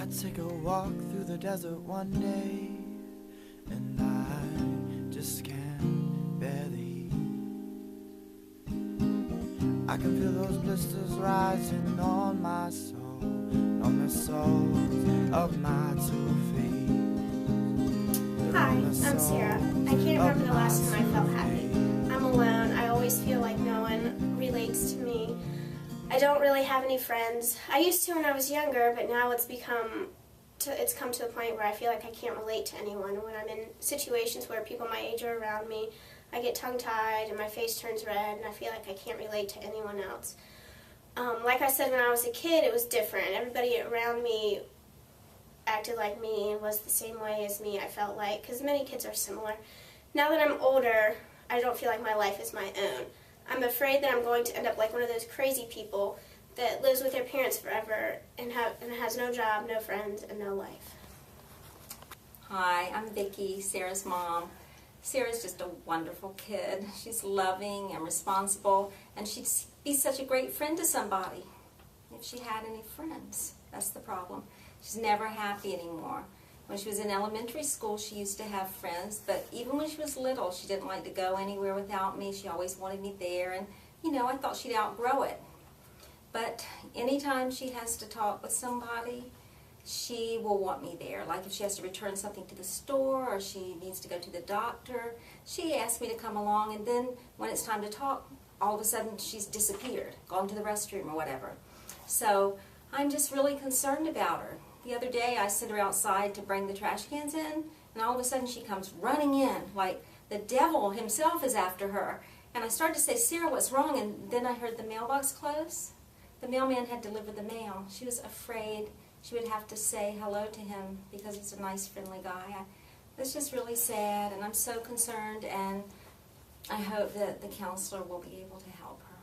I take a walk through the desert one day, and I just can't bear the heat. I can feel those blisters rising on my soul, on the soles of my 2 feet. Hi, I'm Sarah. I can't remember the last time I felt happy. I'm alone. I always feel like no one relates to me. I don't really have any friends. I used to when I was younger, but now it's come to a point where I feel like I can't relate to anyone. When I'm in situations where people my age are around me, I get tongue-tied and my face turns red, and I feel like I can't relate to anyone else. Like I said, when I was a kid, it was different. Everybody around me acted like me and was the same way as me, I felt like, because many kids are similar. Now that I'm older, I don't feel like my life is my own. I'm afraid that I'm going to end up like one of those crazy people that lives with their parents forever and has no job, no friends, and no life. Hi, I'm Vicki, Sarah's mom. Sarah's just a wonderful kid. She's loving and responsible, and she'd be such a great friend to somebody if she had any friends. That's the problem. She's never happy anymore. When she was in elementary school, she used to have friends, but even when she was little, she didn't like to go anywhere without me. She always wanted me there, and, I thought she'd outgrow it. But anytime she has to talk with somebody, she will want me there. Like if she has to return something to the store or she needs to go to the doctor, she asks me to come along, and then when it's time to talk, all of a sudden she's disappeared, gone to the restroom or whatever. So I'm just really concerned about her. The other day I sent her outside to bring the trash cans in, and all of a sudden she comes running in like the devil himself is after her. And I started to say, Sarah, what's wrong? And then I heard the mailbox close. The mailman had delivered the mail. She was afraid she would have to say hello to him because he's a nice, friendly guy. It's just really sad, and I'm so concerned, and I hope that the counselor will be able to help her.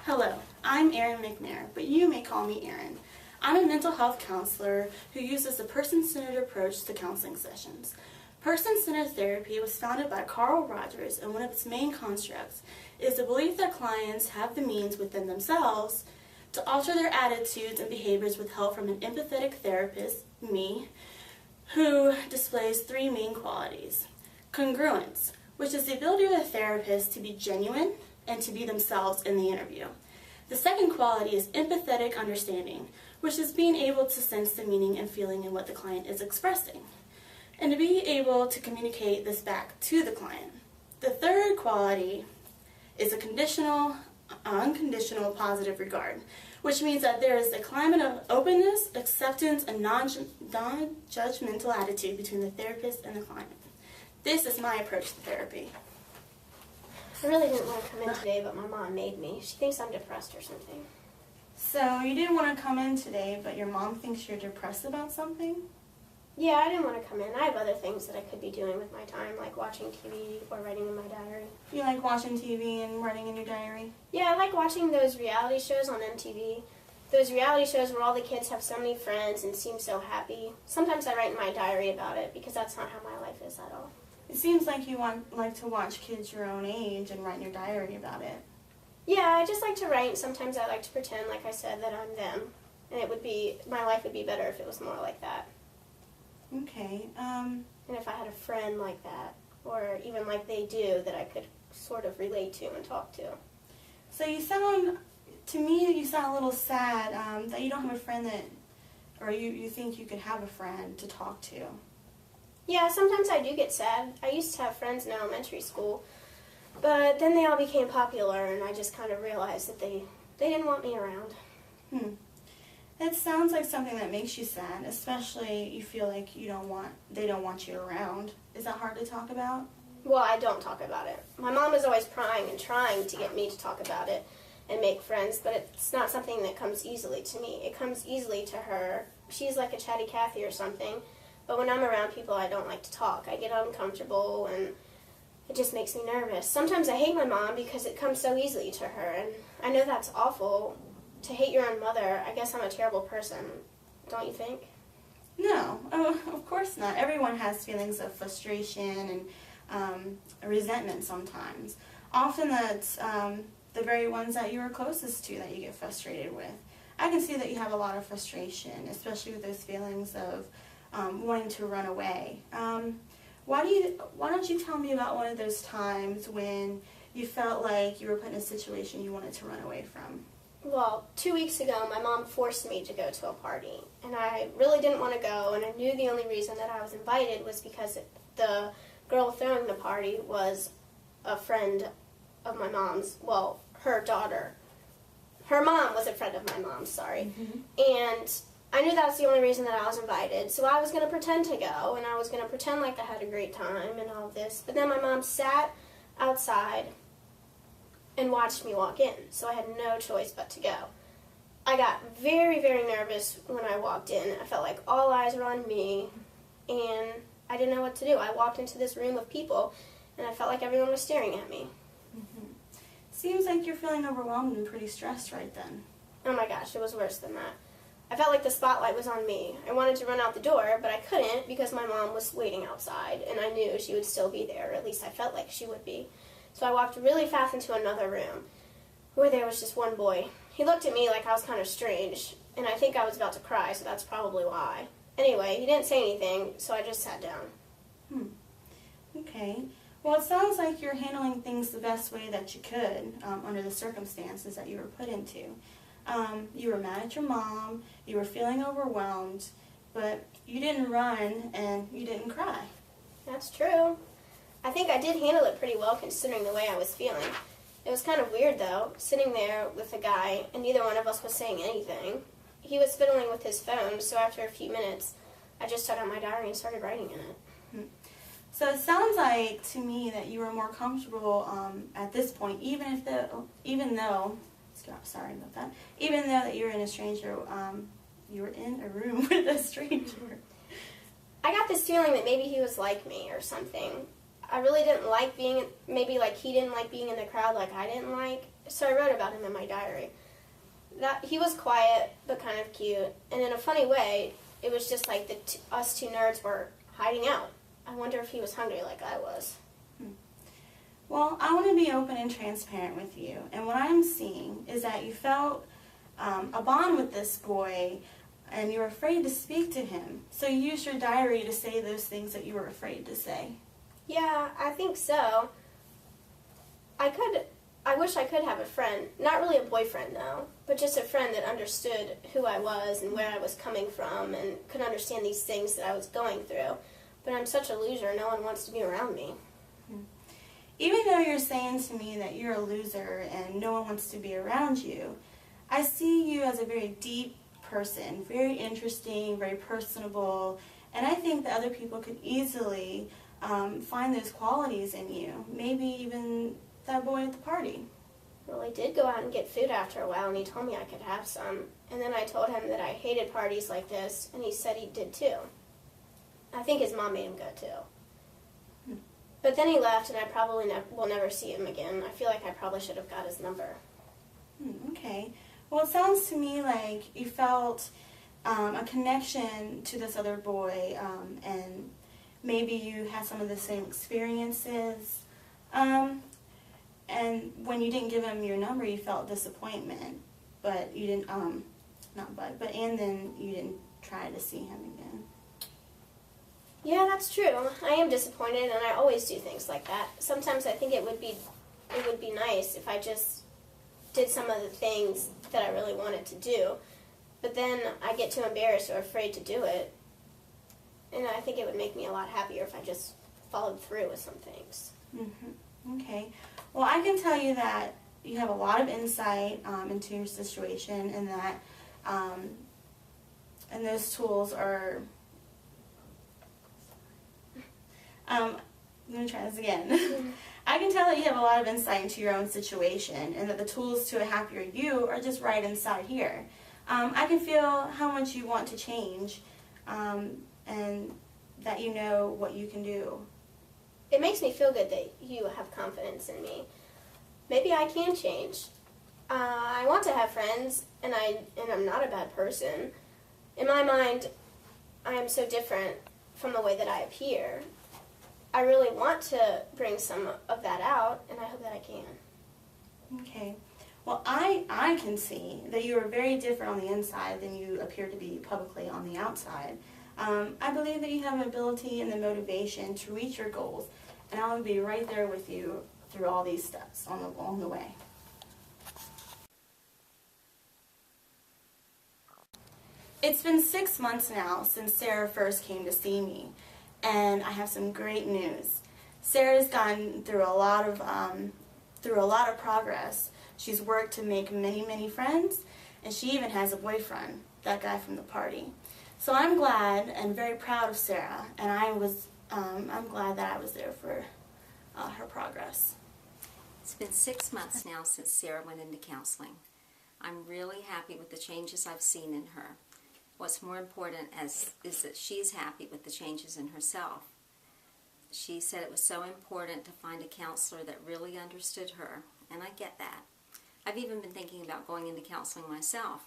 Hello, I'm Erin McNair, but you may call me Erin. I'm a mental health counselor who uses a person-centered approach to counseling sessions. Person-centered therapy was founded by Carl Rogers, and one of its main constructs is the belief that clients have the means within themselves to alter their attitudes and behaviors with help from an empathetic therapist, me, who displays 3 main qualities. Congruence, which is the ability of a therapist to be genuine and to be themselves in the interview. The second quality is empathetic understanding, which is being able to sense the meaning and feeling in what the client is expressing, and to be able to communicate this back to the client. The third quality is a unconditional positive regard, which means that there is a climate of openness, acceptance, and non-judgmental attitude between the therapist and the client. This is my approach to therapy. I really didn't want to come in today, but my mom made me. She thinks I'm depressed or something. So you didn't want to come in today, but your mom thinks you're depressed about something? Yeah, I didn't want to come in. I have other things that I could be doing with my time, like watching TV or writing in my diary. You like watching TV and writing in your diary? Yeah, I like watching those reality shows on MTV. Those reality shows where all the kids have so many friends and seem so happy. Sometimes I write in my diary about it because that's not how my life is at all. It seems like you like to watch kids your own age and write in your diary about it. Yeah, I just like to write. Sometimes I like to pretend, like I said, that I'm them. And my life would be better if it was more like that. Okay. And if I had a friend like that, or even like they do, that I could sort of relate to and talk to. So you sound a little sad that you don't have a friend or you think you could have a friend to talk to. Yeah, sometimes I do get sad. I used to have friends in elementary school, but then they all became popular, and I just kind of realized that they didn't want me around. It sounds like something that makes you sad, especially you feel like they don't want you around. Is that hard to talk about? Well, I don't talk about it. My mom is always prying and trying to get me to talk about it and make friends, but it's not something that comes easily to me. It comes easily to her. She's like a chatty Cathy or something, but when I'm around people, I don't like to talk. I get uncomfortable, and it just makes me nervous. Sometimes I hate my mom because it comes so easily to her, and I know that's awful. To hate your own mother, I guess I'm a terrible person, don't you think? No, of course not. Everyone has feelings of frustration and resentment sometimes. Often that's the very ones that you are closest to that you get frustrated with. I can see that you have a lot of frustration, especially with those feelings of wanting to run away. Why don't you tell me about one of those times when you felt like you were put in a situation you wanted to run away from? Well, 2 weeks ago, my mom forced me to go to a party, and I really didn't want to go, and I knew the only reason that I was invited was because the girl throwing the party was a friend of my mom's, well, her daughter. Her mom was a friend of my mom's, sorry. And I knew that was the only reason that I was invited, so I was going to pretend to go, and I was going to pretend like I had a great time and all of this. But then my mom sat outside and watched me walk in, so I had no choice but to go. I got very, very nervous when I walked in. I felt like all eyes were on me, and I didn't know what to do. I walked into this room of people, and I felt like everyone was staring at me. Seems like you're feeling overwhelmed and pretty stressed right then. Oh my gosh, it was worse than that. I felt like the spotlight was on me. I wanted to run out the door, but I couldn't because my mom was waiting outside, and I knew she would still be there, or at least I felt like she would be. So I walked really fast into another room where there was just one boy. He looked at me like I was kind of strange, and I think I was about to cry, so that's probably why. Anyway, he didn't say anything, so I just sat down. Okay. Well, it sounds like you're handling things the best way that you could under the circumstances that you were put into. You were mad at your mom, you were feeling overwhelmed, but you didn't run and you didn't cry. That's true. I think I did handle it pretty well considering the way I was feeling. It was kind of weird, though, sitting there with a guy and neither one of us was saying anything. He was fiddling with his phone, so after a few minutes, I just took out my diary and started writing in it. So it sounds like to me that you were more comfortable at this point, even though that you were in a stranger, you were in a room with a stranger. I got this feeling that maybe he was like me or something. I really didn't like maybe like he didn't like being in the crowd like I didn't like, so I wrote about him in my diary. That he was quiet but kind of cute, and in a funny way, it was just like us two nerds were hiding out. I wonder if he was hungry like I was. Well, I want to be open and transparent with you, and what I'm seeing is that you felt a bond with this boy, and you were afraid to speak to him, so you used your diary to say those things that you were afraid to say. Yeah, I think so. I wish I could have a friend, not really a boyfriend though, but just a friend that understood who I was and where I was coming from and could understand these things that I was going through. But I'm such a loser, no one wants to be around me. Even though you're saying to me that you're a loser and no one wants to be around you, I see you as a very deep person, very interesting, very personable, and I think that other people could easily find those qualities in you. Maybe even that boy at the party. Well, I did go out and get food after a while, and he told me I could have some. And then I told him that I hated parties like this, and he said he did too. I think his mom made him go too. But then he left, and I probably will never see him again. I feel like I probably should have got his number. Okay. Well, it sounds to me like you felt a connection to this other boy, and maybe you had some of the same experiences. And when you didn't give him your number, you felt disappointment, but you didn't, and then you didn't try to see him again. Yeah, that's true. I am disappointed, and I always do things like that. Sometimes I think it would be nice if I just did some of the things that I really wanted to do, but then I get too embarrassed or afraid to do it, and I think it would make me a lot happier if I just followed through with some things. Okay. Well, I can tell you that you have a lot of insight into your situation, and that and those tools are. I'm going to try this again. I can tell that you have a lot of insight into your own situation, and that the tools to a happier you are just right inside here. I can feel how much you want to change, and that you know what you can do. It makes me feel good that you have confidence in me. Maybe I can change. I want to have friends, and I'm not a bad person. In my mind, I am so different from the way that I appear. I really want to bring some of that out, and I hope that I can. Okay. Well, I can see that you are very different on the inside than you appear to be publicly on the outside. I believe that you have an ability and the motivation to reach your goals, and I will be right there with you through all these steps along the way. It's been 6 months now since Sarah first came to see me, and I have some great news. Sarah's gone through a lot of progress. She's worked to make many friends, and she even has a boyfriend, that guy from the party. So I'm glad and very proud of Sarah, and I'm glad that I was there for her progress. It's been 6 months now since Sarah went into counseling. I'm really happy with the changes I've seen in her. What's more important is that she's happy with the changes in herself. She said it was so important to find a counselor that really understood her, and I get that. I've even been thinking about going into counseling myself.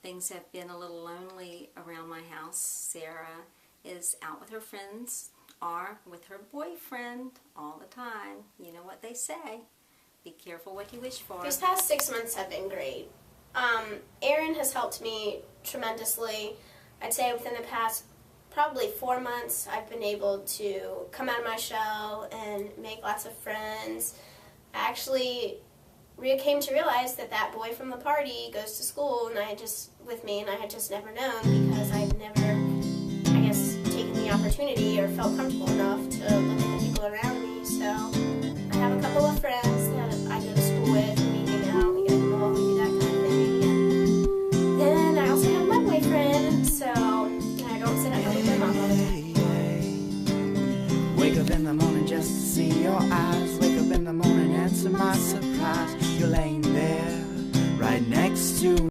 Things have been a little lonely around my house. Sarah is out with her friends or with her boyfriend all the time. You know what they say. Be careful what you wish for. These past 6 months have been great. Aaron has helped me tremendously. I'd say within the past probably 4 months I've been able to come out of my shell and make lots of friends. I actually came to realize that that boy from the party goes to school and I had just never known because I'd never, I guess, taken the opportunity or felt comfortable enough to look at the people around me. So I have a couple of friends that I go to school with, and we hang out, we get to know, we do that kind of thing. And then I also have my boyfriend, so I don't sit at home with my mom all the time. Wake up in the morning just to see your eyes. Wake up in the morning and to my surprise, you're laying there right next to